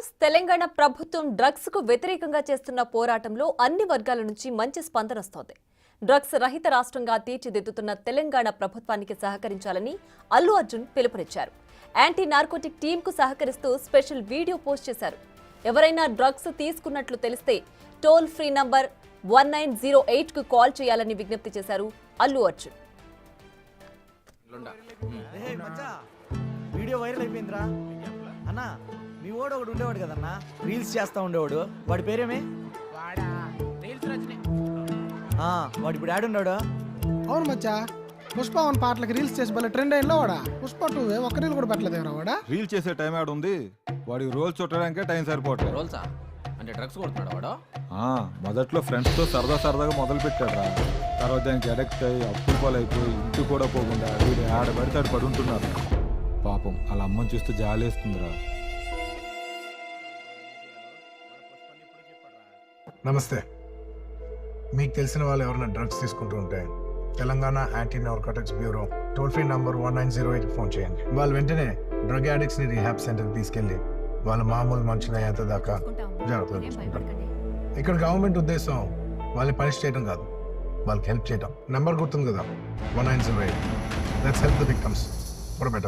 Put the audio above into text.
News. Telangana ప్రభుత్వం drugs కు వ్యతిరేకంగా చేస్తున్న పోరాటంలో అన్ని వర్గాల నుంచి మంచి స్పందన వస్తోంది. డ్రగ్స్ రహిత రాష్ట్రంగా తీర్చిదిద్దుతున్న తెలంగాణ ప్రభుత్వానికి సహకరించాలని అల్లు అర్జున్ పిలుపునిచ్చారు. యాంటీ నార్కోటిక్ టీమ్ కు సహకరిస్తూ స్పెషల్ వీడియో పోస్ట్ చేశారు. ఎవరైనా డ్రగ్స్ తీసుకున్నట్లు తెలిస్తే టోల్ ఫ్రీ నంబర్ 1908 కు కాల్ చేయాలని విజ్ఞప్తి చేశారు అల్లు అర్జున్. వీడియో వైరల్ అయిపోయిందిరా అన్నా. మీ వాడు ఒకడు ఉండేవాడు కదన్నా, రీల్స్ చేస్తా ఉండేవాడు. వాడి పేరేమే? వాడు ఇప్పుడు ఆడున్నాడు. అవును మచ్చా, పుష్ప 1 పాటలకు రీల్స్ చేసి భలే ట్రెండ్ అయ్యిందో వాడా. పుష్ప 2 ఒక్క రీల్ కూడా పెట్టలేదేమరా వాడా. రీల్ చేసే టైం ఆడు ఉంది, వాడి రోల్ చుట్టడానికే టైం సరిపోవట్లేదు. రోల్సా అంటే డ్రగ్స్ కొడుతున్నాడు వాడు. మొదట్లో ఫ్రెండ్స్ తో సరదాగా మొదలు పెట్టాడు రా. తర్వాత దానికి అడెక్ట్ అయ్యి అప్పులు పాలైపోయి ఇంటి కూడా పోకుండా వీడు ఆడబడితే ఆడు పడి ఉంటున్నారు. పాపం అలా అమ్మని చూస్తే జాలేస్తుందిరా. నమస్తే. మీకు తెలిసిన వాళ్ళు ఎవరైనా డ్రగ్స్ తీసుకుంటూ ఉంటే Telangana anti narcotics bureau toll free number 1908 phone చేయండి. వాళ్ళు వెంటనే డ్రగ్ అడిక్ట్స్ ని రీహాబ్ సెంటర్కి తీసుకెళ్లి వాళ్ళు మామూలు మనుషులు అయ్యేంత దాకా జాగ్రత్తలు తీసుకుంటారు. ఇక్కడ గవర్నమెంట్ ఉద్దేశం వాళ్ళని పనిష్ చేయడం కాదు, వాళ్ళకి హెల్ప్ చేయడం. నెంబర్ గుర్తుంది కదా, 1908. Let's help the victims for better.